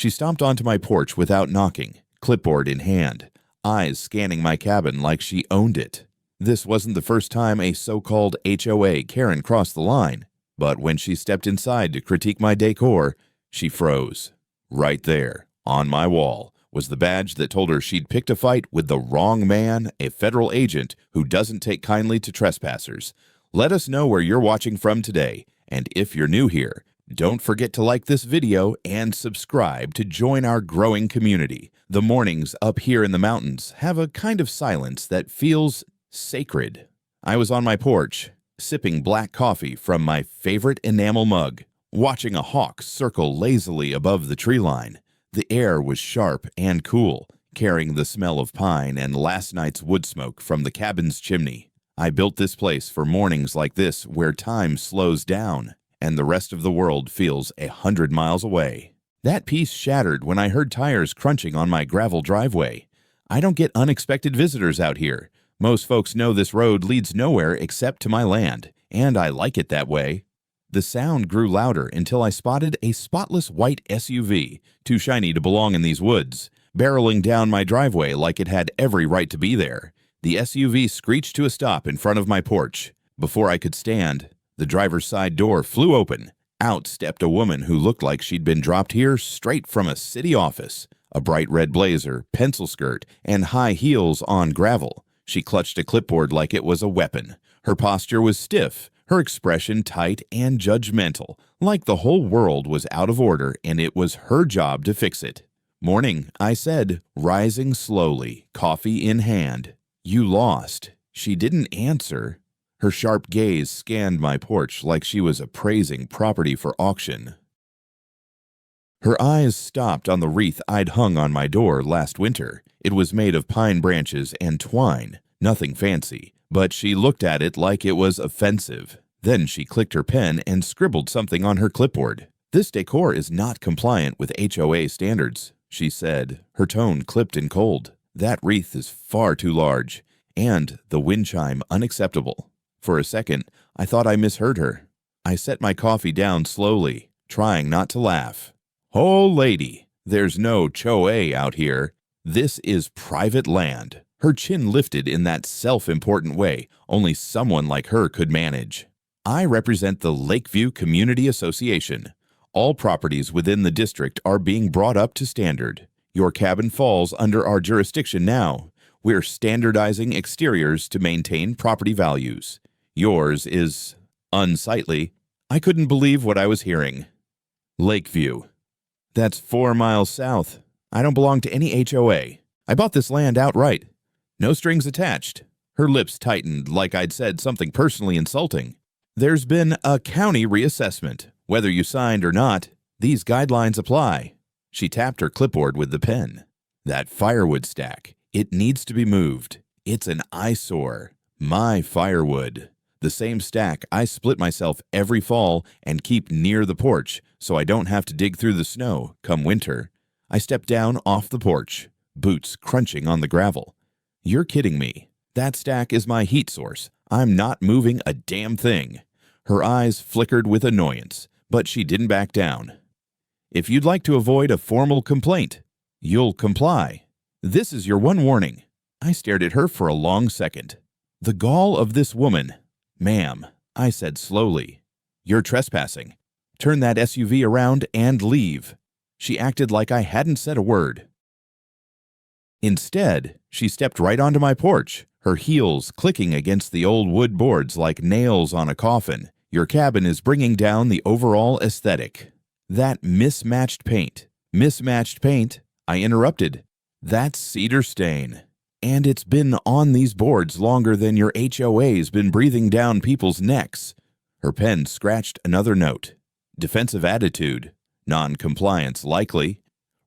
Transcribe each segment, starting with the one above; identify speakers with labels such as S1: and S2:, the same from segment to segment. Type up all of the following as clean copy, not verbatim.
S1: She stomped onto my porch without knocking, clipboard in hand, eyes scanning my cabin like she owned it. This wasn't the first time a so-called HOA Karen crossed the line, but when she stepped inside to critique my decor, she froze. Right there, on my wall, was the badge that told her she'd picked a fight with the wrong man, a federal agent who doesn't take kindly to trespassers. Let us know where you're watching from today, and if you're new here, don't forget to like this video and subscribe to join our growing community. The mornings up here in the mountains have a kind of silence that feels sacred. I was on my porch, sipping black coffee from my favorite enamel mug, watching a hawk circle lazily above the tree line. The air was sharp and cool, carrying the smell of pine and last night's wood smoke from the cabin's chimney. I built this place for mornings like this where time slows down and the rest of the world feels 100 miles away. That peace shattered when I heard tires crunching on my gravel driveway. I don't get unexpected visitors out here. Most folks know this road leads nowhere except to my land, and I like it that way. The sound grew louder until I spotted a spotless white SUV, too shiny to belong in these woods, barreling down my driveway like it had every right to be there. The SUV screeched to a stop in front of my porch. Before I could stand, the driver's side door flew open. Out stepped a woman who looked like she'd been dropped here straight from a city office. A bright red blazer, pencil skirt, and high heels on gravel. She clutched a clipboard like it was a weapon. Her posture was stiff, her expression tight and judgmental, like the whole world was out of order and it was her job to fix it. "Morning," I said, rising slowly, coffee in hand. "You lost." She didn't answer. Her sharp gaze scanned my porch like she was appraising property for auction. Her eyes stopped on the wreath I'd hung on my door last winter. It was made of pine branches and twine, nothing fancy, but she looked at it like it was offensive. Then she clicked her pen and scribbled something on her clipboard. "This decor is not compliant with HOA standards," she said, her tone clipped and cold. "That wreath is far too large, and the wind chime unacceptable." For a second, I thought I misheard her. I set my coffee down slowly, trying not to laugh. "Oh, lady, there's no HOA out here. This is private land." Her chin lifted in that self-important way only someone like her could manage. "I represent the Lakeview Community Association. All properties within the district are being brought up to standard. Your cabin falls under our jurisdiction now. We're standardizing exteriors to maintain property values. Yours is unsightly." I couldn't believe what I was hearing. Lakeview. That's 4 miles south. I don't belong to any HOA. I bought this land outright. No strings attached. Her lips tightened like I'd said something personally insulting. "There's been a county reassessment. Whether you signed or not, these guidelines apply." She tapped her clipboard with the pen. "That firewood stack. It needs to be moved. It's an eyesore. My firewood. The same stack I split myself every fall and keep near the porch so I don't have to dig through the snow come winter." I stepped down off the porch, boots crunching on the gravel. "You're kidding me. That stack is my heat source. I'm not moving a damn thing." Her eyes flickered with annoyance, but she didn't back down. "If you'd like to avoid a formal complaint, you'll comply. This is your one warning." I stared at her for a long second. The gall of this woman. "Ma'am," I said slowly, "you're trespassing. Turn that SUV around and leave." She acted like I hadn't said a word. Instead, she stepped right onto my porch, her heels clicking against the old wood boards like nails on a coffin. "Your cabin is bringing down the overall aesthetic." "That mismatched paint." "Mismatched paint?" I interrupted. "That's cedar stain. And it's been on these boards longer than your HOA's been breathing down people's necks." Her pen scratched another note. "Defensive attitude. Non-compliance likely.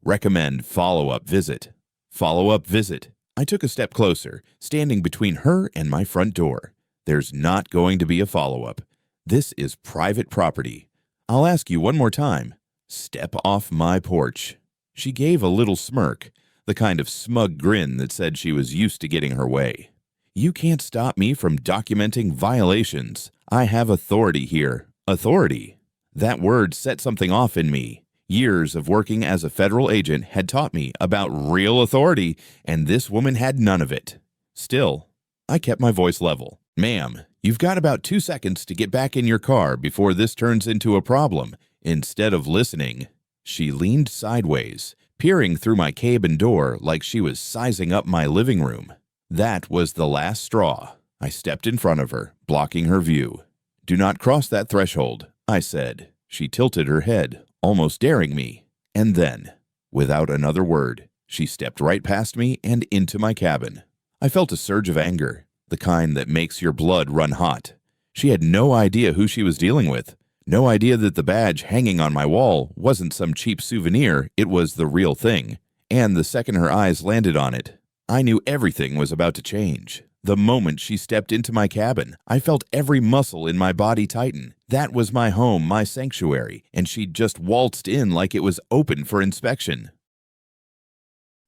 S1: Recommend follow-up visit." Follow-up visit. I took a step closer, standing between her and my front door. "There's not going to be a follow-up. This is private property. I'll ask you one more time. Step off my porch." She gave a little smirk, the kind of smug grin that said she was used to getting her way. "You can't stop me from documenting violations. I have authority here." Authority. That word set something off in me. Years of working as a federal agent had taught me about real authority, and this woman had none of it. Still, I kept my voice level. "Ma'am, you've got about 2 seconds to get back in your car before this turns into a problem." Instead of listening, she leaned sideways, peering through my cabin door like she was sizing up my living room. That was the last straw. I stepped in front of her, blocking her view. "Do not cross that threshold," I said. She tilted her head, almost daring me. And then, without another word, she stepped right past me and into my cabin. I felt a surge of anger, the kind that makes your blood run hot. She had no idea who she was dealing with. No idea that the badge hanging on my wall wasn't some cheap souvenir, it was the real thing. And the second her eyes landed on it, I knew everything was about to change. The moment she stepped into my cabin, I felt every muscle in my body tighten. That was my home, my sanctuary, and she'd just waltzed in like it was open for inspection.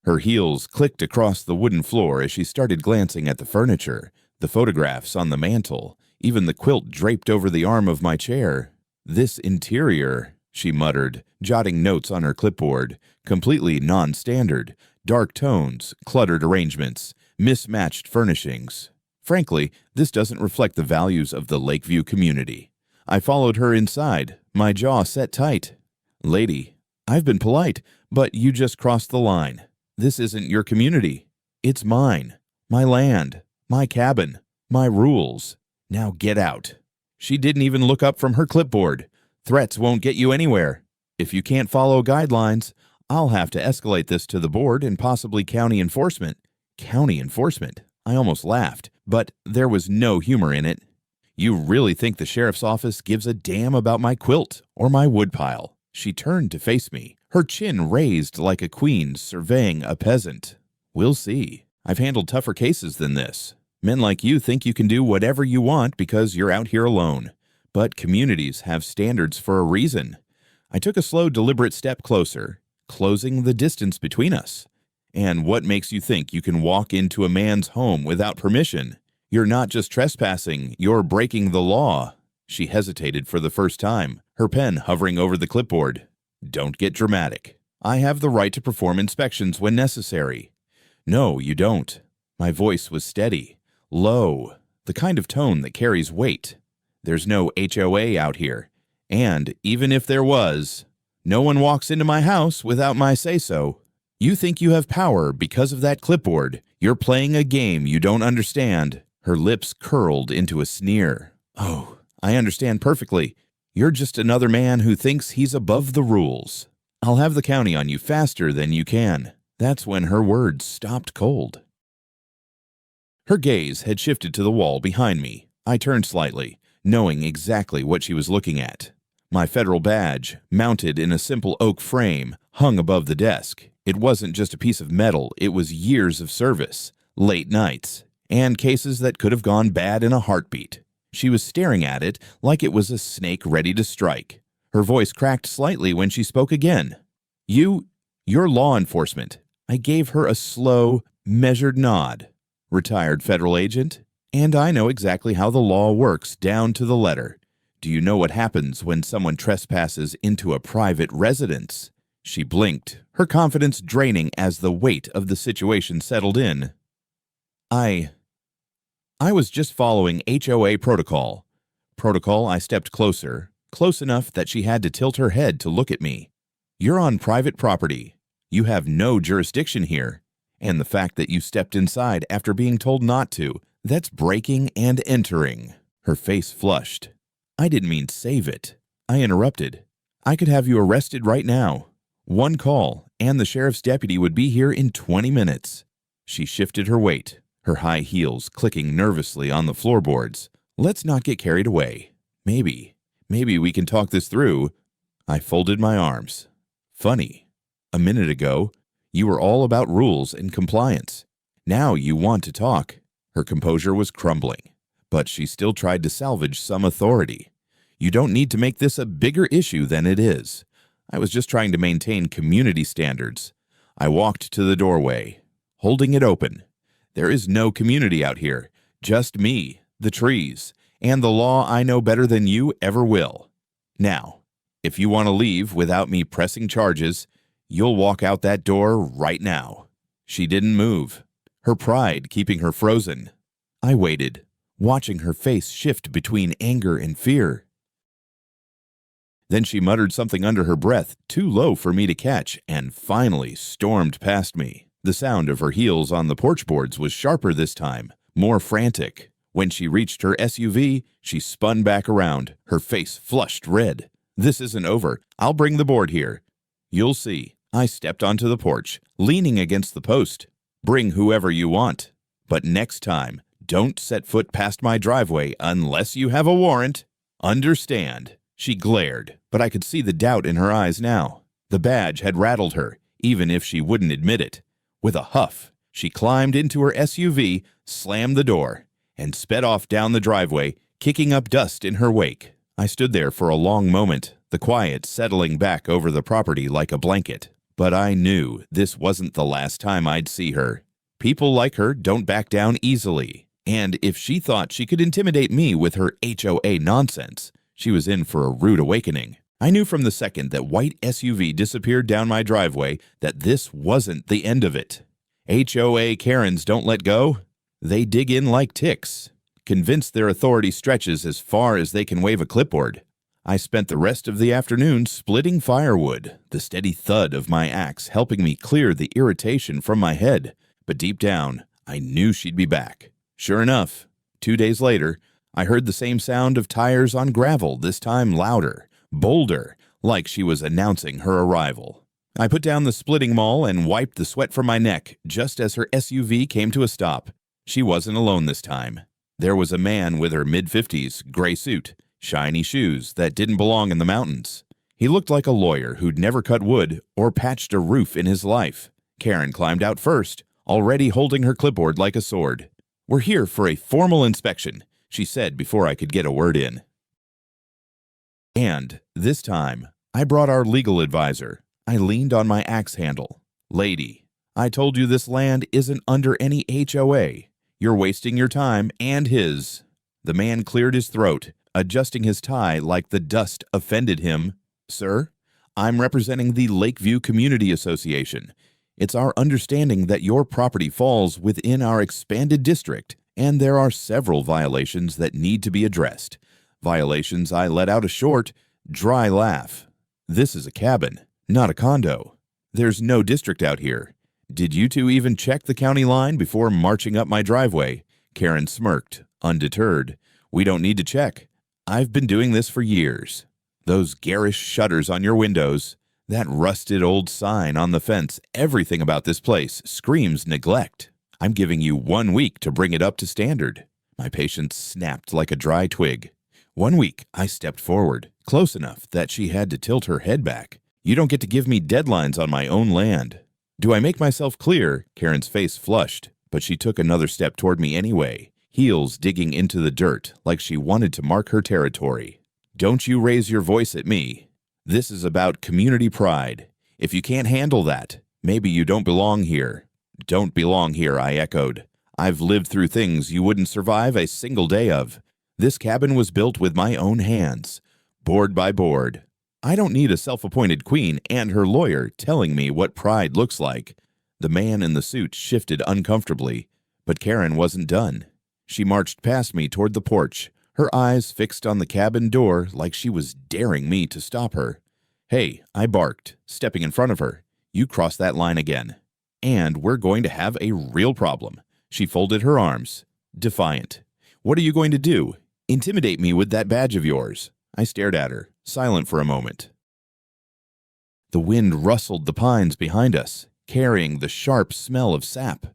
S1: Her heels clicked across the wooden floor as she started glancing at the furniture, the photographs on the mantel, even the quilt draped over the arm of my chair. "This interior," she muttered, jotting notes on her clipboard, "completely non-standard. Dark tones, cluttered arrangements, mismatched furnishings. Frankly, this doesn't reflect the values of the Lakeview community." I followed her inside, my jaw set tight. "Lady, I've been polite, but you just crossed the line. This isn't your community. It's mine, my land, my cabin, my rules. Now get out." She didn't even look up from her clipboard. Threats won't get you anywhere. If you can't follow guidelines, I'll have to escalate this to the board and possibly county enforcement. County enforcement? I almost laughed, but there was no humor in it. "You really think the sheriff's office gives a damn about my quilt or my woodpile?" She turned to face me, her chin raised like a queen surveying a peasant. "We'll see. I've handled tougher cases than this. Men like you think you can do whatever you want because you're out here alone. But communities have standards for a reason." I took a slow, deliberate step closer, closing the distance between us. "And what makes you think you can walk into a man's home without permission? You're not just trespassing, you're breaking the law." She hesitated for the first time, her pen hovering over the clipboard. "Don't get dramatic. I have the right to perform inspections when necessary." "No, you don't." My voice was steady, low, the kind of tone that carries weight. "There's no HOA out here. And even if there was, no one walks into my house without my say-so. You think you have power because of that clipboard. You're playing a game you don't understand." Her lips curled into a sneer. "Oh, I understand perfectly. You're just another man who thinks he's above the rules. I'll have the county on you faster than you can." That's when her words stopped cold. Her gaze had shifted to the wall behind me. I turned slightly, knowing exactly what she was looking at. My federal badge, mounted in a simple oak frame, hung above the desk. It wasn't just a piece of metal, it was years of service, late nights, and cases that could have gone bad in a heartbeat. She was staring at it like it was a snake ready to strike. Her voice cracked slightly when she spoke again. You're law enforcement." I gave her a slow, measured nod. "Retired federal agent, and I know exactly how the law works down to the letter. Do you know what happens when someone trespasses into a private residence?" She blinked, her confidence draining as the weight of the situation settled in. I was just following HOA protocol. I stepped closer, close enough that she had to tilt her head to look at me. "You're on private property. You have no jurisdiction here. And the fact that you stepped inside after being told not to, that's breaking and entering." Her face flushed. "I didn't mean save it." I interrupted. "I could have you arrested right now. One call, and the sheriff's deputy would be here in 20 minutes. She shifted her weight, her high heels clicking nervously on the floorboards. "Let's not get carried away. Maybe we can talk this through." I folded my arms. "Funny. A minute ago, you were all about rules and compliance. Now you want to talk." Her composure was crumbling, but she still tried to salvage some authority. "You don't need to make this a bigger issue than it is. I was just trying to maintain community standards." I walked to the doorway, holding it open. "There is no community out here, just me, the trees, and the law I know better than you ever will. Now, If you want to leave without me pressing charges, you'll walk out that door right now." She didn't move, her pride keeping her frozen. I waited, watching her face shift between anger and fear. Then she muttered something under her breath, too low for me to catch, and finally stormed past me. The sound of her heels on the porch boards was sharper this time, more frantic. When she reached her SUV, she spun back around, her face flushed red. "This isn't over. I'll bring the board here." "You'll see." I stepped onto the porch, leaning against the post. "Bring whoever you want. But next time, don't set foot past my driveway unless you have a warrant. Understand?" She glared, but I could see the doubt in her eyes now. The badge had rattled her, even if she wouldn't admit it. With a huff, she climbed into her SUV, slammed the door, and sped off down the driveway, kicking up dust in her wake. I stood there for a long moment, the quiet settling back over the property like a blanket. But I knew this wasn't the last time I'd see her. People like her don't back down easily, and if she thought she could intimidate me with her HOA nonsense, she was in for a rude awakening. I knew from the second that white SUV disappeared down my driveway that this wasn't the end of it. HOA Karens don't let go. They dig in like ticks, convinced their authority stretches as far as they can wave a clipboard. I spent the rest of the afternoon splitting firewood, the steady thud of my axe helping me clear the irritation from my head. But deep down, I knew she'd be back. Sure enough, 2 days later, I heard the same sound of tires on gravel, this time louder, bolder, like she was announcing her arrival. I put down the splitting maul and wiped the sweat from my neck just as her SUV came to a stop. She wasn't alone this time. There was a man with her mid-50s, gray suit, shiny shoes that didn't belong in the mountains. He looked like a lawyer who'd never cut wood or patched a roof in his life. Karen climbed out first, already holding her clipboard like a sword. "We're here for a formal inspection," she said before I could get a word in. And this time, I brought our legal advisor. I leaned on my axe handle. "Lady, I told you this land isn't under any HOA. You're wasting your time and his." The man cleared his throat, adjusting his tie like the dust offended him. "Sir, I'm representing the Lakeview Community Association. It's our understanding that your property falls within our expanded district, and there are several violations that need to be addressed. Violations I let out a short, dry laugh. This is a cabin, not a condo. There's no district out here. Did you two even check the county line before marching up my driveway?" Karen smirked, undeterred. "We don't need to check. I've been doing this for years. Those garish shutters on your windows, that rusted old sign on the fence, everything about this place screams neglect. I'm giving you 1 week to bring it up to standard." My patience snapped like a dry twig. 1 week, I stepped forward, close enough that she had to tilt her head back. "You don't get to give me deadlines on my own land." "Do I make myself clear?" Karen's face flushed, but she took another step toward me anyway, heels digging into the dirt like she wanted to mark her territory. "Don't you raise your voice at me. This is about community pride. If you can't handle that, maybe you don't belong here." "Don't belong here," I echoed. "I've lived through things you wouldn't survive a single day of. This cabin was built with my own hands, board by board. I don't need a self-appointed queen and her lawyer telling me what pride looks like." The man in the suit shifted uncomfortably, but Karen wasn't done. She marched past me toward the porch, her eyes fixed on the cabin door like she was daring me to stop her. "Hey," I barked, stepping in front of her. "You crossed that line again. And we're going to have a real problem." She folded her arms, defiant. "What are you going to do? Intimidate me with that badge of yours?" I stared at her, silent for a moment. The wind rustled the pines behind us, carrying the sharp smell of sap.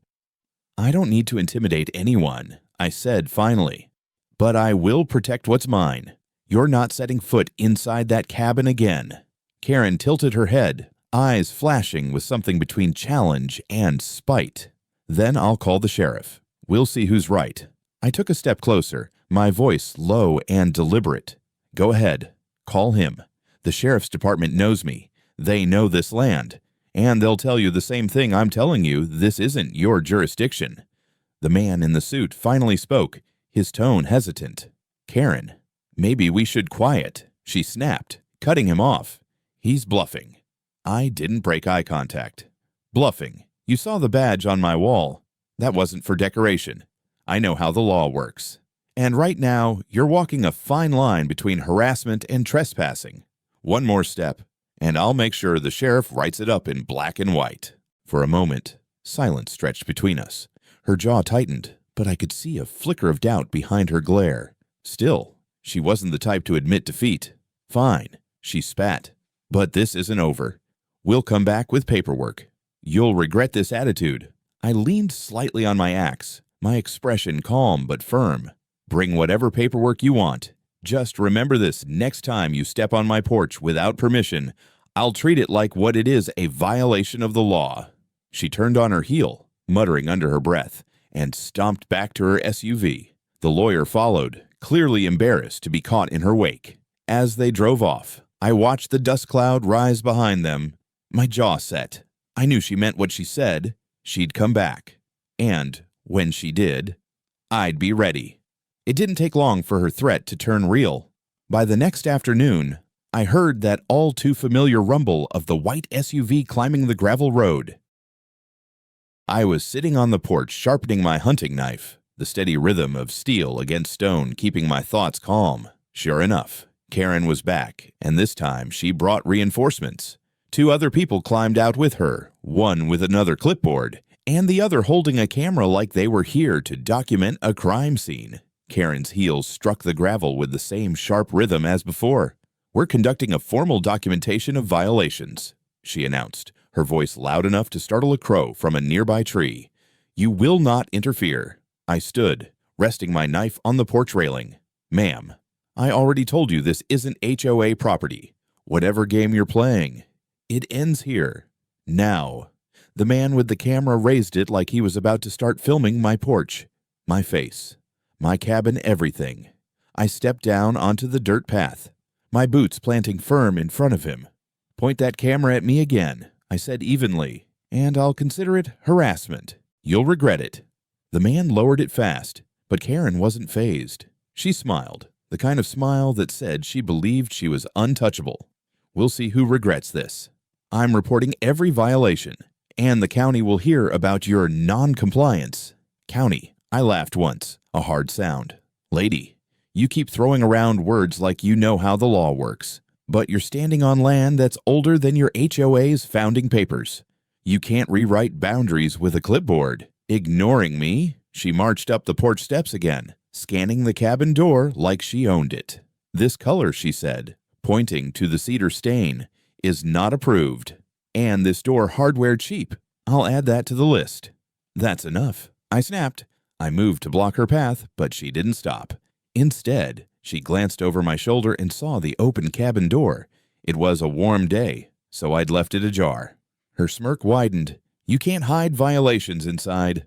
S1: "I don't need to intimidate anyone," I said finally. "But I will protect what's mine. You're not setting foot inside that cabin again." Karen tilted her head, eyes flashing with something between challenge and spite. "Then I'll call the sheriff. We'll see who's right." I took a step closer, my voice low and deliberate. "Go ahead. Call him. The sheriff's department knows me. They know this land. And they'll tell you the same thing I'm telling you. This isn't your jurisdiction." The man in the suit finally spoke, his tone hesitant. "Karen, maybe we should quiet," she snapped, cutting him off. He's bluffing. I didn't break eye contact. Bluffing. You saw the badge on my wall. That wasn't for decoration. I know how the law works. And right now, you're walking a fine line between harassment and trespassing. One more step, and I'll make sure the sheriff writes it up in black and white. For a moment, silence stretched between us. Her jaw tightened, but I could see a flicker of doubt behind her glare. Still, she wasn't the type to admit defeat. Fine, she spat. But this isn't over. We'll come back with paperwork. You'll regret this attitude. I leaned slightly on my axe, my expression calm but firm. Bring whatever paperwork you want. Just remember this next time you step on my porch without permission, I'll treat it like what it is, a violation of the law. She turned on her heel, muttering under her breath, and stomped back to her SUV. The lawyer followed, clearly embarrassed to be caught in her wake. As they drove off, I watched the dust cloud rise behind them. My jaw set. I knew she meant what she said. She'd come back. And, when she did, I'd be ready. It didn't take long for her threat to turn real. By the next afternoon, I heard that all too familiar rumble of the white SUV climbing the gravel road. I was sitting on the porch sharpening my hunting knife, the steady rhythm of steel against stone keeping my thoughts calm. Sure enough, Karen was back, and this time she brought reinforcements. 2 other people climbed out with her, one with another clipboard, and the other holding a camera like they were here to document a crime scene. Karen's heels struck the gravel with the same sharp rhythm as before. We're conducting a formal documentation of violations, she announced, her voice loud enough to startle a crow from a nearby tree. You will not interfere. I stood, resting my knife on the porch railing. Ma'am, I already told you this isn't HOA property. Whatever game you're playing, it ends here. Now. The man with the camera raised it like he was about to start filming my porch, my face, my cabin, everything. I stepped down onto the dirt path, my boots planting firm in front of him. Point that camera at me again, I said evenly, and I'll consider it harassment. You'll regret it. The man lowered it fast, but Karen wasn't fazed. She smiled, the kind of smile that said she believed she was untouchable. We'll see who regrets this. I'm reporting every violation, and the county will hear about your non-compliance. County, I laughed once, a hard sound. Lady, you keep throwing around words like you know how the law works, but you're standing on land that's older than your HOA's founding papers. You can't rewrite boundaries with a clipboard. Ignoring me, she marched up the porch steps again, scanning the cabin door like she owned it. This color, she said, pointing to the cedar stain, is not approved. And this door hardware cheap. I'll add that to the list. That's enough, I snapped. I moved to block her path, but she didn't stop. Instead, she glanced over my shoulder and saw the open cabin door. It was a warm day, so I'd left it ajar. Her smirk widened. You can't hide violations inside.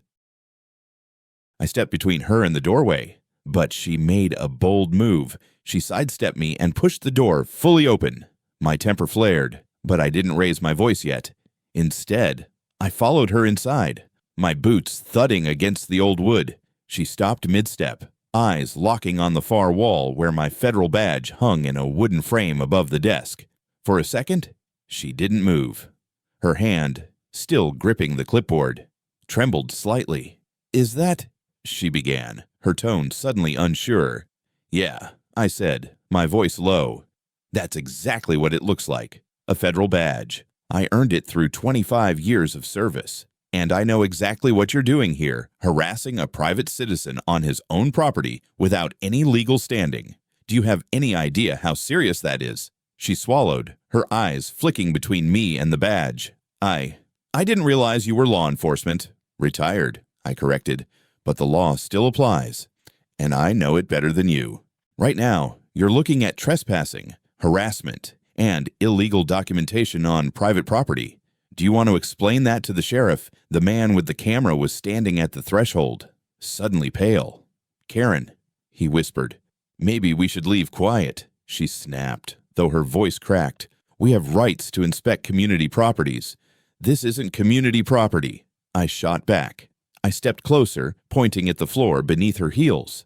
S1: I stepped between her and the doorway, but she made a bold move. She sidestepped me and pushed the door fully open. My temper flared, but I didn't raise my voice yet. Instead, I followed her inside, my boots thudding against the old wood. She stopped mid-step, eyes locking on the far wall where my federal badge hung in a wooden frame above the desk. For a second, she didn't move. Her hand, still gripping the clipboard, trembled slightly. Is that? She began, her tone suddenly unsure. Yeah, I said, my voice low. That's exactly what it looks like. A federal badge. I earned it through 25 years of service. And I know exactly what you're doing here, harassing a private citizen on his own property without any legal standing. Do you have any idea how serious that is? She swallowed, her eyes flicking between me and the badge. I didn't realize you were law enforcement. Retired, I corrected, but the law still applies. And I know it better than you. Right now, you're looking at trespassing, harassment, and illegal documentation on private property. Do you want to explain that to the sheriff? The man with the camera was standing at the threshold, suddenly pale. Karen, he whispered. Maybe we should leave quiet, she snapped, though her voice cracked. We have rights to inspect community properties. This isn't community property. I shot back. I stepped closer, pointing at the floor beneath her heels.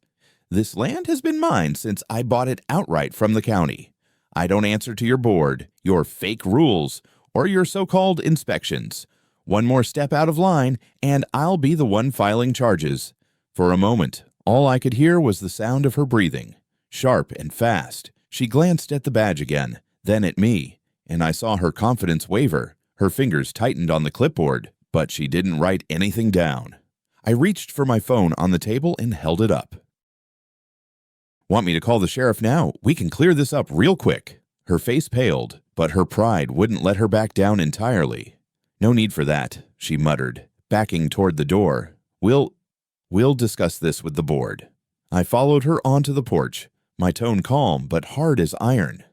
S1: This land has been mine since I bought it outright from the county. I don't answer to your board, your fake rules, or your so-called inspections. One more step out of line, and I'll be the one filing charges." For a moment, all I could hear was the sound of her breathing. Sharp and fast, she glanced at the badge again, then at me, and I saw her confidence waver. Her fingers tightened on the clipboard, but she didn't write anything down. I reached for my phone on the table and held it up. "Want me to call the sheriff now? We can clear this up real quick." Her face paled, but her pride wouldn't let her back down entirely. "No need for that," she muttered, backing toward the door. We'll discuss this with the board." I followed her onto the porch, my tone calm but hard as iron.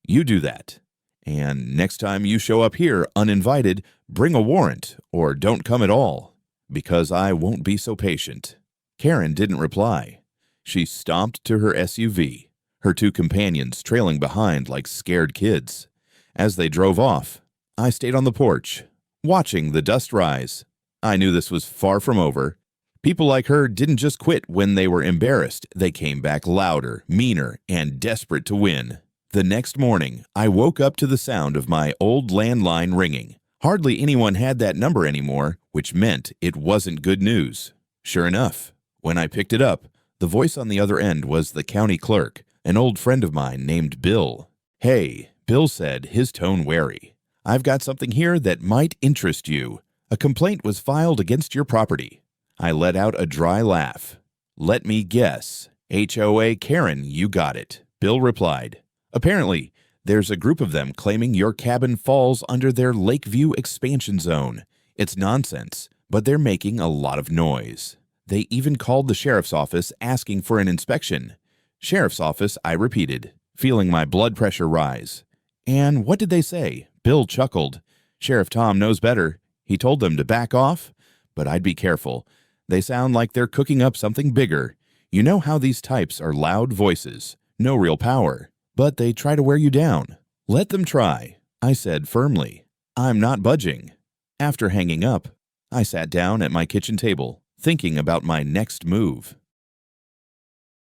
S1: "You do that. And next time you show up here uninvited, bring a warrant or don't come at all, because I won't be so patient." Karen didn't reply. She stomped to her SUV, her two companions trailing behind like scared kids. As they drove off, I stayed on the porch, watching the dust rise. I knew this was far from over. People like her didn't just quit when they were embarrassed. They came back louder, meaner, and desperate to win. The next morning, I woke up to the sound of my old landline ringing. Hardly anyone had that number anymore, which meant it wasn't good news. Sure enough, when I picked it up, the voice on the other end was the county clerk, an old friend of mine named Bill. "Hey," Bill said, his tone wary. "I've got something here that might interest you. A complaint was filed against your property." I let out a dry laugh. "Let me guess. HOA Karen, you got it," Bill replied. "Apparently, there's a group of them claiming your cabin falls under their Lakeview expansion zone. It's nonsense, but they're making a lot of noise. They even called the sheriff's office asking for an inspection." "Sheriff's office," I repeated, feeling my blood pressure rise. "And what did they say?" Bill chuckled. "Sheriff Tom knows better. He told them to back off, but I'd be careful. They sound like they're cooking up something bigger. You know how these types are loud voices, no real power, but they try to wear you down." "Let them try," I said firmly. "I'm not budging." After hanging up, I sat down at my kitchen table, thinking about my next move.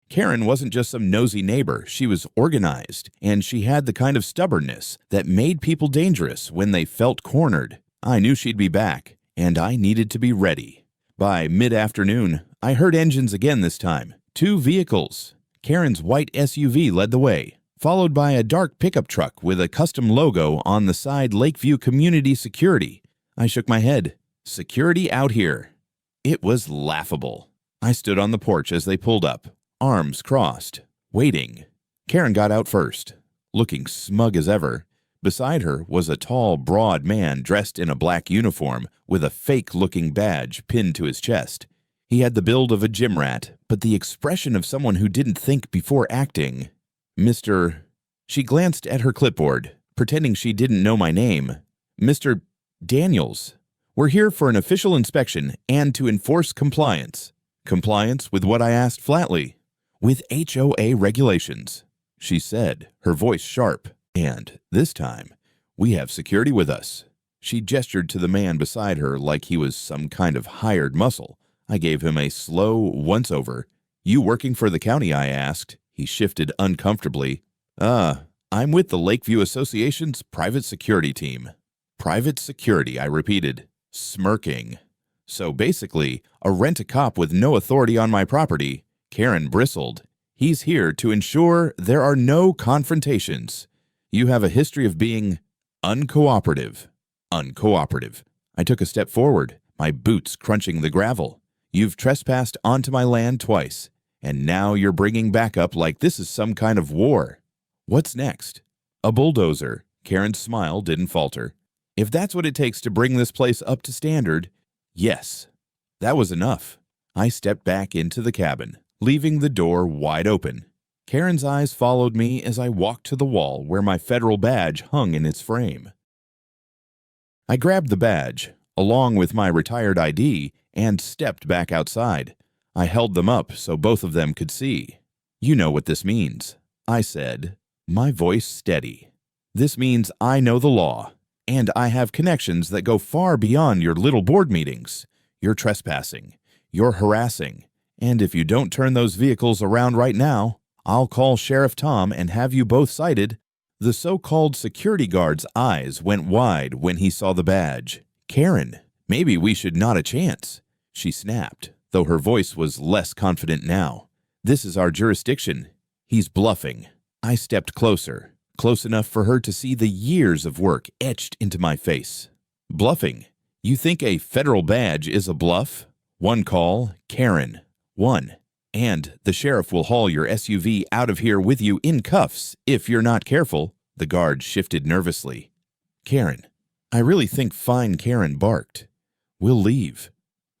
S1: Karen wasn't just some nosy neighbor. She was organized, and she had the kind of stubbornness that made people dangerous when they felt cornered. I knew she'd be back, and I needed to be ready. By mid-afternoon, I heard engines again this time. 2 vehicles. Karen's white SUV led the way, followed by a dark pickup truck with a custom logo on the side, Lakeview Community Security. I shook my head. Security out here. It was laughable. I stood on the porch as they pulled up, arms crossed, waiting. Karen got out first, looking smug as ever. Beside her was a tall, broad man dressed in a black uniform with a fake-looking badge pinned to his chest. He had the build of a gym rat, but the expression of someone who didn't think before acting. "Mr." She glanced at her clipboard, pretending she didn't know my name. "Mr. Daniels. We're here for an official inspection and to enforce compliance." "Compliance with what?" I asked flatly. "With HOA regulations," she said, her voice sharp. "And this time, we have security with us." She gestured to the man beside her like he was some kind of hired muscle. I gave him a slow once-over. "You working for the county?" I asked. He shifted uncomfortably. I'm with the Lakeview Association's private security team." "Private security," I repeated, smirking. "So basically, a rent-a-cop with no authority on my property." Karen bristled. "He's here to ensure there are no confrontations. You have a history of being uncooperative." Uncooperative. I took a step forward, my boots crunching the gravel. "You've trespassed onto my land twice, and now you're bringing back up like this is some kind of war. What's next?" "A bulldozer." Karen's smile didn't falter. "If that's what it takes to bring this place up to standard, yes." That was enough. I stepped back into the cabin, leaving the door wide open. Karen's eyes followed me as I walked to the wall where my federal badge hung in its frame. I grabbed the badge, along with my retired ID, and stepped back outside. I held them up so both of them could see. "You know what this means," I said, my voice steady. "This means I know the law, and I have connections that go far beyond your little board meetings. You're trespassing, you're harassing, and if you don't turn those vehicles around right now, I'll call Sheriff Tom and have you both cited." The so-called security guard's eyes went wide when he saw the badge. "Karen, maybe we should not a chance," she snapped, though her voice was less confident now. "This is our jurisdiction. He's bluffing." I stepped closer, close enough for her to see the years of work etched into my face. "Bluffing? You think a federal badge is a bluff? One call, Karen. One. And the sheriff will haul your SUV out of here with you in cuffs if you're not careful." The guard shifted nervously. "Karen, I really think fine," Karen barked. "We'll leave.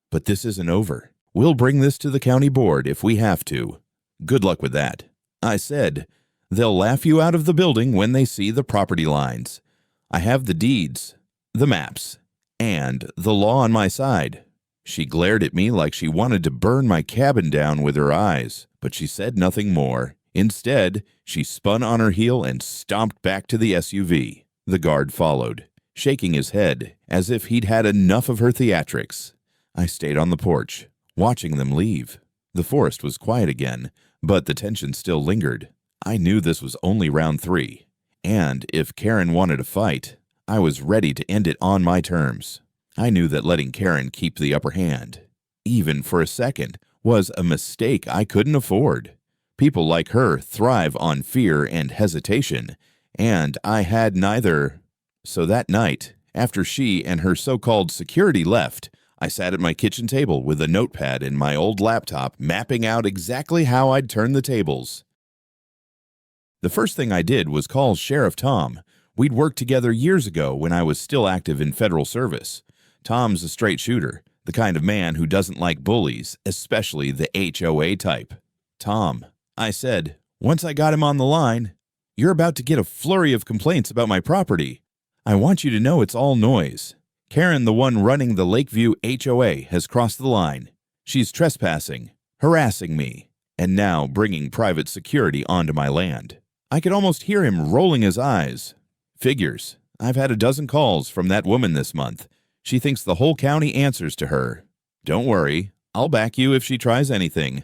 S1: But this isn't over. We'll bring this to the county board if we have to." "Good luck with that," I said. "They'll laugh you out of the building when they see the property lines. I have the deeds, the maps, and the law on my side." She glared at me like she wanted to burn my cabin down with her eyes, but she said nothing more. Instead, she spun on her heel and stomped back to the SUV. The guard followed, shaking his head as if he'd had enough of her theatrics. I stayed on the porch, watching them leave. The forest was quiet again, but the tension still lingered. I knew this was only round 3, and if Karen wanted a fight, I was ready to end it on my terms. I knew that letting Karen keep the upper hand, even for a second, was a mistake I couldn't afford. People like her thrive on fear and hesitation, and I had neither. So that night, after she and her so-called security left, I sat at my kitchen table with a notepad and my old laptop mapping out exactly how I'd turn the tables. The first thing I did was call Sheriff Tom. We'd worked together years ago when I was still active in federal service. Tom's a straight shooter, the kind of man who doesn't like bullies, especially the HOA type. "Tom," I said, once I got him on the line, "you're about to get a flurry of complaints about my property. I want you to know it's all noise. Karen, the one running the Lakeview HOA, has crossed the line. She's trespassing, harassing me, and now bringing private security onto my land." I could almost hear him rolling his eyes. "Figures. I've had a dozen calls from that woman this month. She thinks the whole county answers to her. Don't worry, I'll back you if she tries anything.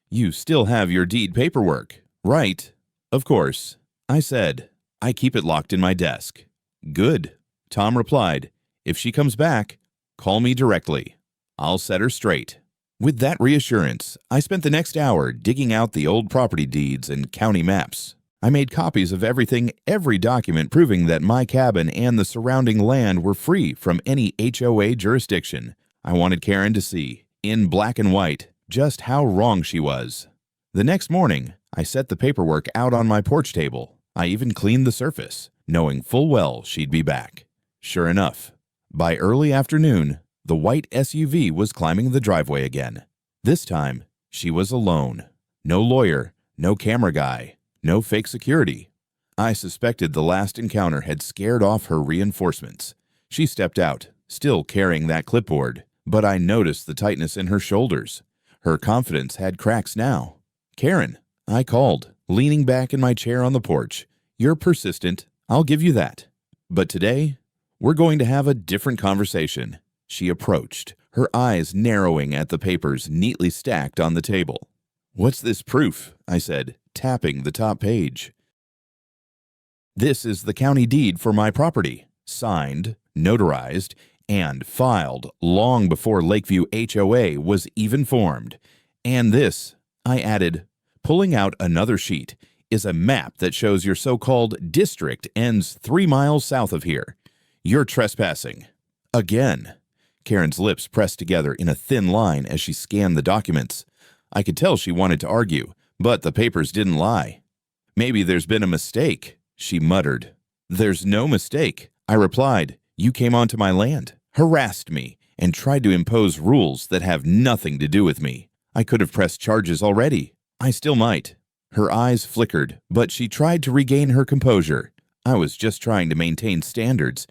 S1: You still have your deed paperwork, right?" "Of course," I said. "I keep it locked in my desk." "Good," Tom replied. "If she comes back, call me directly. I'll set her straight." With that reassurance, I spent the next hour digging out the old property deeds and county maps. I made copies of every document proving that my cabin and the surrounding land were free from any HOA jurisdiction. I wanted Karen to see, in black and white, just how wrong she was. The next morning, I set the paperwork out on my porch table. I even cleaned the surface, knowing full well she'd be back. Sure enough, by early afternoon, the white SUV was climbing the driveway again. This time, she was alone. No lawyer, no camera guy. No fake security. I suspected the last encounter had scared off her reinforcements. She stepped out, still carrying that clipboard, but I noticed the tightness in her shoulders. Her confidence had cracks now. "Karen," I called, leaning back in my chair on the porch. "You're persistent, I'll give you that. But today, we're going to have a different conversation." She approached, her eyes narrowing at the papers neatly stacked on the table. "What's this proof?" I said, tapping the top page. "This is the county deed for my property, signed, notarized, and filed long before Lakeview HOA was even formed. And this," I added, pulling out another sheet, "is a map that shows your so-called district ends 3 miles south of here. You're trespassing." Again. Karen's lips pressed together in a thin line as she scanned the documents. I could tell she wanted to argue, but the papers didn't lie. "Maybe there's been a mistake," she muttered. "There's no mistake," I replied. "You came onto my land, harassed me, and tried to impose rules that have nothing to do with me. I could have pressed charges already. I still might." Her eyes flickered, but she tried to regain her composure. I was just trying to maintain standards.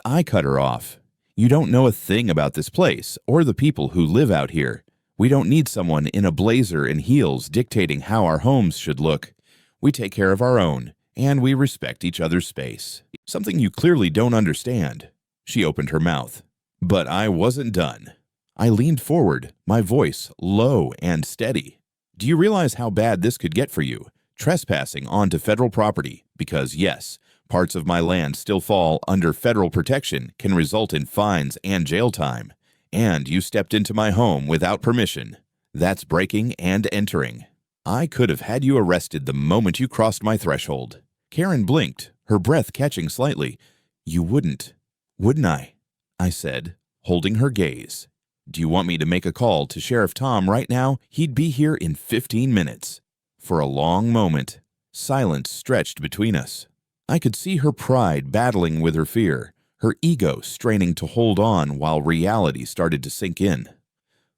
S1: I cut her off. "You don't know a thing about this place or the people who live out here. We don't need someone in a blazer and heels dictating how our homes should look. We take care of our own, and we respect each other's space. Something you clearly don't understand." She opened her mouth. But I wasn't done. I leaned forward, my voice low and steady. "Do you realize how bad this could get for you? trespassing onto federal property because, yes, parts of my land still fall under federal protection can result in fines and jail time. And you stepped into my home without permission. That's breaking and entering. I could have had you arrested the moment you crossed my threshold." Karen blinked, her breath catching slightly. "You wouldn't, wouldn't I?" I said, holding her gaze. "Do you want me to make a call to Sheriff Tom right now? He'd be here in 15 minutes. For a long moment, silence stretched between us. I could see her pride battling with her fear, her ego straining to hold on while reality started to sink in.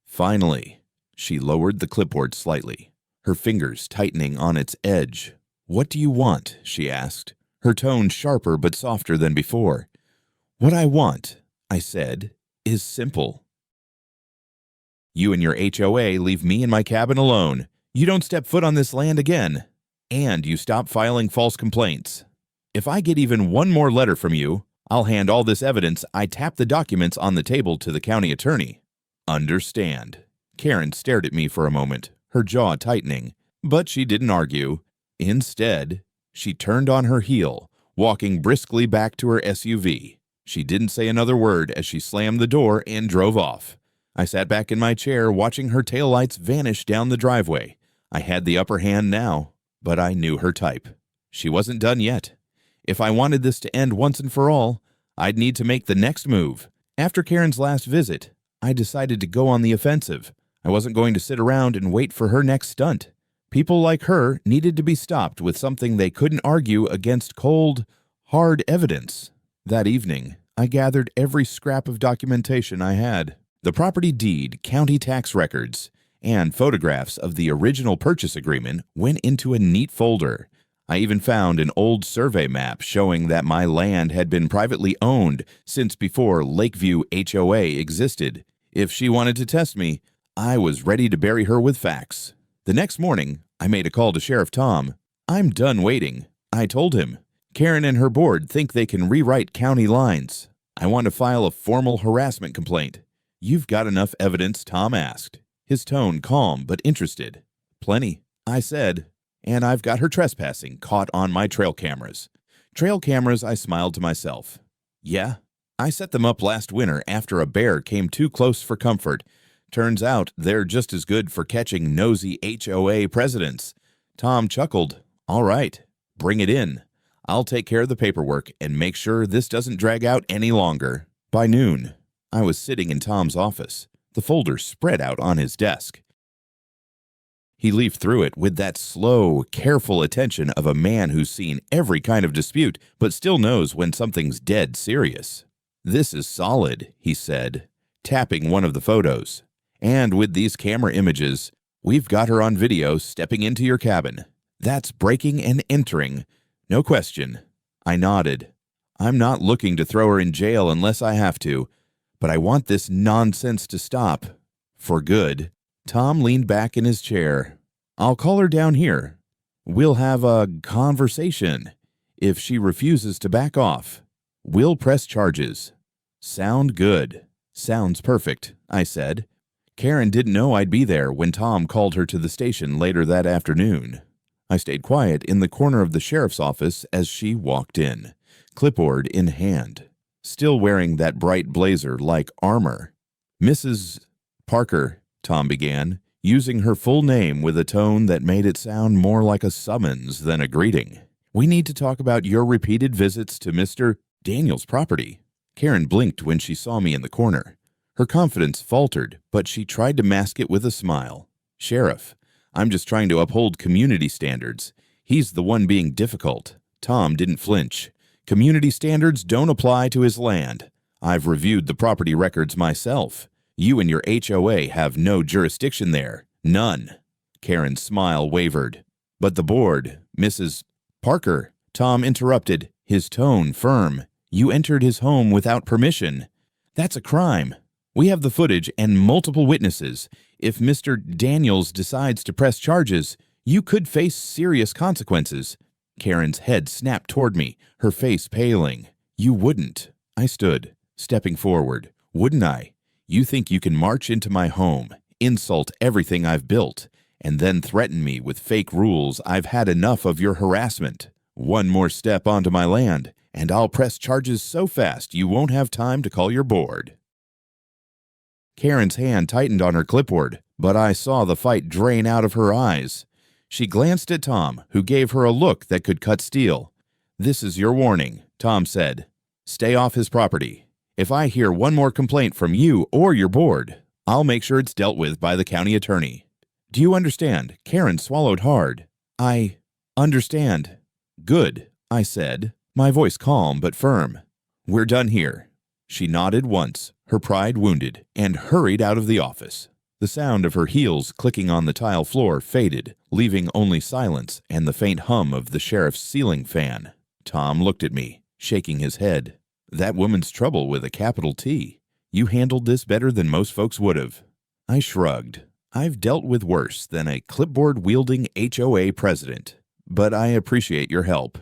S1: Finally, she lowered the clipboard slightly, her fingers tightening on its edge. "What do you want?" she asked, her tone sharper but softer than before. "What I want," I said, "is simple. You and your HOA leave me and my cabin alone. You don't step foot on this land again. And you stop filing false complaints. If I get even one more letter from you, I'll hand all this evidence I tapped the documents on the table to the county attorney." "Understand." Karen stared at me for a moment, her jaw tightening, but she didn't argue. Instead, she turned on her heel, walking briskly back to her SUV. She didn't say another word as she slammed the door and drove off. I sat back in my chair watching her taillights vanish down the driveway. I had the upper hand now, but I knew her type. She wasn't done yet. If I wanted this to end once and for all, I'd need to make the next move. After Karen's last visit, I decided to go on the offensive. I wasn't going to sit around and wait for her next stunt. People like her needed to be stopped with something they couldn't argue against cold, hard evidence. That evening, I gathered every scrap of documentation I had. The property deed, county tax records, and photographs of the original purchase agreement went into a neat folder. I even found an old survey map showing that my land had been privately owned since before Lakeview HOA existed. If she wanted to test me, I was ready to bury her with facts. The next morning, I made a call to Sheriff Tom. "I'm done waiting," I told him. "Karen and her board think they can rewrite county lines. I want to file a formal harassment complaint." "You've got enough evidence?" Tom asked, his tone calm but interested. "Plenty," I said, "and I've got her trespassing caught on my trail cameras." Trail cameras, I smiled to myself. "Yeah, I set them up last winter after a bear came too close for comfort. Turns out they're just as good for catching nosy HOA presidents." Tom chuckled. "All right, bring it in. I'll take care of the paperwork and make sure this doesn't drag out any longer." By noon, I was sitting in Tom's office, the folder spread out on his desk. He leafed through it with that slow, careful attention of a man who's seen every kind of dispute but still knows when something's dead serious. "This is solid," he said, tapping one of the photos. "And with these camera images, we've got her on video stepping into your cabin. That's breaking and entering. No question." I nodded. "I'm not looking to throw her in jail unless I have to, but I want this nonsense to stop. For good." Tom leaned back in his chair. "I'll call her down here. We'll have a conversation. If she refuses to back off, we'll press charges." "Sound good." "Sounds perfect," I said. Karen didn't know I'd be there when Tom called her to the station later that afternoon. I stayed quiet in the corner of the sheriff's office as she walked in, clipboard in hand, still wearing that bright blazer like armor. "Mrs. Parker," Tom began, using her full name with a tone that made it sound more like a summons than a greeting. "We need to talk about your repeated visits to Mr. Daniel's property." Karen blinked when she saw me in the corner. Her confidence faltered, but she tried to mask it with a smile. "Sheriff, I'm just trying to uphold community standards. He's the one being difficult." Tom didn't flinch. "Community standards don't apply to his land. I've reviewed the property records myself. You and your HOA have no jurisdiction there. None." Karen's smile wavered. "But the board, Mrs. Parker," Tom interrupted, his tone firm. "You entered his home without permission. That's a crime. We have the footage and multiple witnesses. If Mr. Daniels decides to press charges, you could face serious consequences." Karen's head snapped toward me, her face paling. "You wouldn't." I stood, stepping forward. "Wouldn't I? You think you can march into my home, insult everything I've built, and then threaten me with fake rules. I've had enough of your harassment. One more step onto my land, and I'll press charges so fast you won't have time to call your board. Karen's hand tightened on her clipboard, but I saw the fight drain out of her eyes. She glanced at Tom, who gave her a look that could cut steel. "This is your warning," Tom said. "Stay off his property. If I hear one more complaint from you or your board, I'll make sure it's dealt with by the county attorney." "Do you understand?" Karen swallowed hard. "I understand." "Good," I said, my voice calm but firm. "We're done here." She nodded once, her pride wounded, and hurried out of the office. The sound of her heels clicking on the tile floor faded, leaving only silence and the faint hum of the sheriff's ceiling fan. Tom looked at me, shaking his head. "That woman's trouble with a capital T. You handled this better than most folks would have." I shrugged. "I've dealt with worse than a clipboard-wielding HOA president, but I appreciate your help."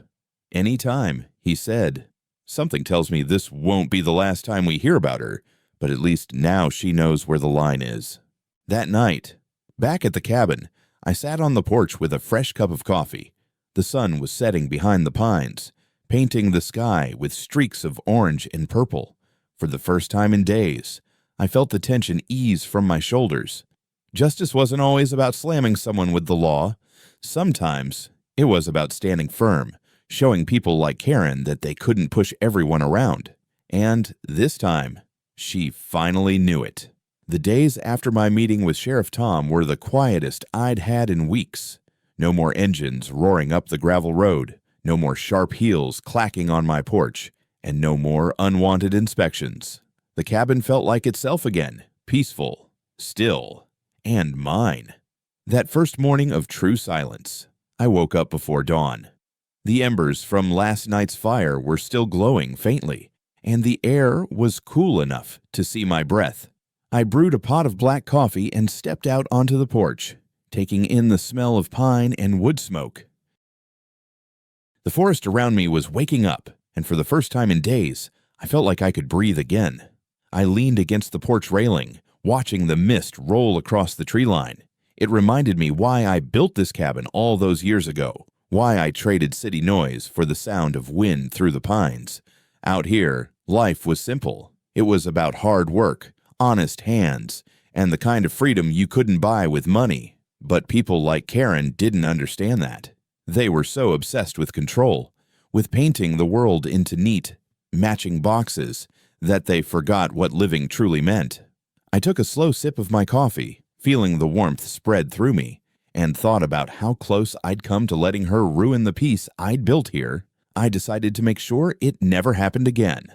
S1: "Any time," he said. "Something tells me this won't be the last time we hear about her, but at least now she knows where the line is." That night, back at the cabin, I sat on the porch with a fresh cup of coffee. The sun was setting behind the pines, painting the sky with streaks of orange and purple. For the first time in days, I felt the tension ease from my shoulders. Justice wasn't always about slamming someone with the law. Sometimes it was about standing firm, showing people like Karen that they couldn't push everyone around. And this time, she finally knew it. The days after my meeting with Sheriff Tom were the quietest I'd had in weeks. No more engines roaring up the gravel road, no more sharp heels clacking on my porch, and no more unwanted inspections. The cabin felt like itself again, peaceful, still, and mine. That first morning of true silence, I woke up before dawn. The embers from last night's fire were still glowing faintly, and the air was cool enough to see my breath. I brewed a pot of black coffee and stepped out onto the porch, taking in the smell of pine and wood smoke. The forest around me was waking up, and for the first time in days, I felt like I could breathe again. I leaned against the porch railing, watching the mist roll across the tree line. It reminded me why I built this cabin all those years ago, why I traded city noise for the sound of wind through the pines. Out here, life was simple. It was about hard work, honest hands, and the kind of freedom you couldn't buy with money. But people like Karen didn't understand that. They were so obsessed with control, with painting the world into neat, matching boxes, that they forgot what living truly meant. I took a slow sip of my coffee, feeling the warmth spread through me, and thought about how close I'd come to letting her ruin the peace I'd built here. I decided to make sure it never happened again.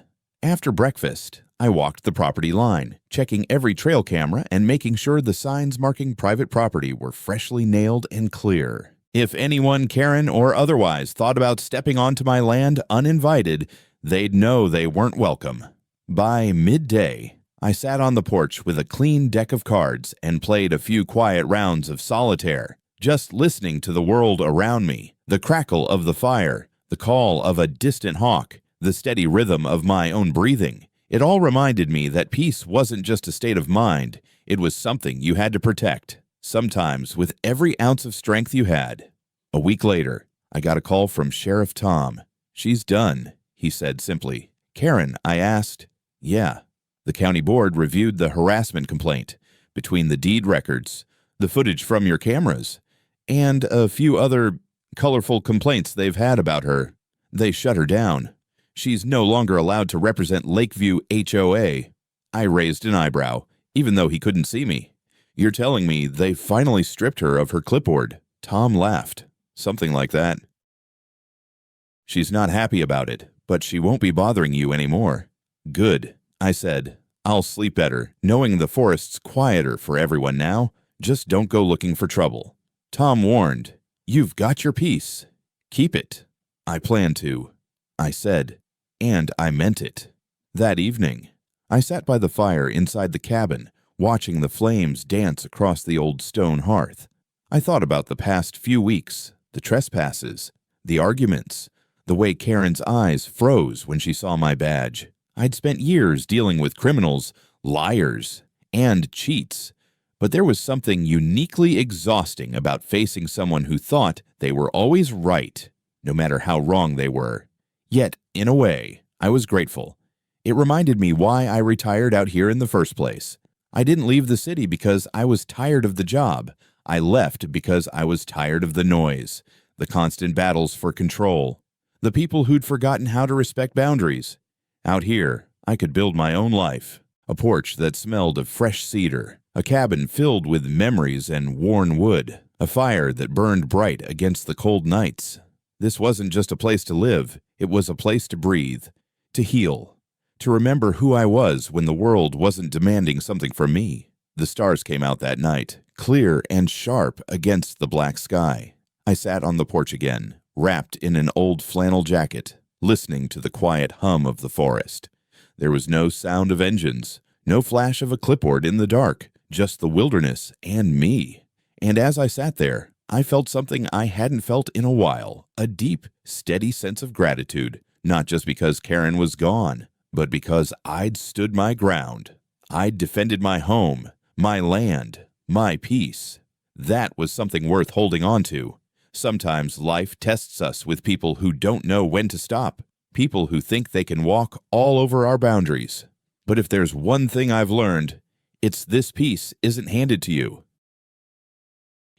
S1: After breakfast, I walked the property line, checking every trail camera and making sure the signs marking private property were freshly nailed and clear. If anyone, Karen or otherwise, thought about stepping onto my land uninvited, they'd know they weren't welcome. By midday, I sat on the porch with a clean deck of cards and played a few quiet rounds of solitaire, just listening to the world around me, the crackle of the fire, the call of a distant hawk, the steady rhythm of my own breathing. It all reminded me that peace wasn't just a state of mind, it was something you had to protect, sometimes with every ounce of strength you had. A week later, I got a call from Sheriff Tom. "She's done," he said simply. "Karen," I asked. "Yeah." The county board reviewed the harassment complaint, between the deed records, the footage from your cameras, and a few other colorful complaints they've had about her. They shut her down. She's no longer allowed to represent Lakeview HOA. I raised an eyebrow, even though he couldn't see me. "You're telling me they finally stripped her of her clipboard?" Tom laughed. "Something like that." "She's not happy about it, but she won't be bothering you anymore." "Good," I said. "I'll sleep better, knowing the forest's quieter for everyone now. Just don't go looking for trouble." Tom warned, "You've got your peace. Keep it." "I plan to," I said, and I meant it. That evening, I sat by the fire inside the cabin, watching the flames dance across the old stone hearth. I thought about the past few weeks, the trespasses, the arguments, the way Karen's eyes froze when she saw my badge. I'd spent years dealing with criminals, liars, and cheats, But there was something uniquely exhausting about facing someone who thought they were always right, no matter how wrong they were. Yet, in a way, I was grateful. It reminded me why I retired out here in the first place. I didn't leave the city because I was tired of the job. I left because I was tired of the noise, the constant battles for control, the people who'd forgotten how to respect boundaries. Out here, I could build my own life. A porch that smelled of fresh cedar, a cabin filled with memories and worn wood, a fire that burned bright against the cold nights. This wasn't just a place to live, it was a place to breathe, to heal, to remember who I was when the world wasn't demanding something from me. The stars came out that night, clear and sharp against the black sky. I sat on the porch again, wrapped in an old flannel jacket, listening to the quiet hum of the forest. There was no sound of engines, no flash of a clipboard in the dark, just the wilderness and me. And as I sat there, I felt something I hadn't felt in a while, a deep, steady sense of gratitude, not just because Karen was gone, but because I'd stood my ground. I'd defended my home, my land, my peace. That was something worth holding on to. Sometimes life tests us with people who don't know when to stop. People who think they can walk all over our boundaries. But if there's one thing I've learned, it's this peace isn't handed to you.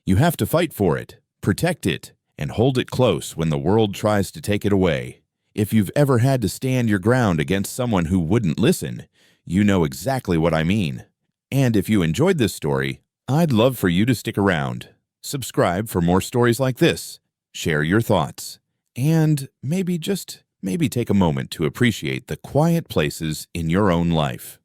S1: You have to fight for it, protect it, and hold it close when the world tries to take it away. If you've ever had to stand your ground against someone who wouldn't listen, you know exactly what I mean. And if you enjoyed this story, I'd love for you to stick around. Subscribe for more stories like this. Share your thoughts. And maybe take a moment to appreciate the quiet places in your own life.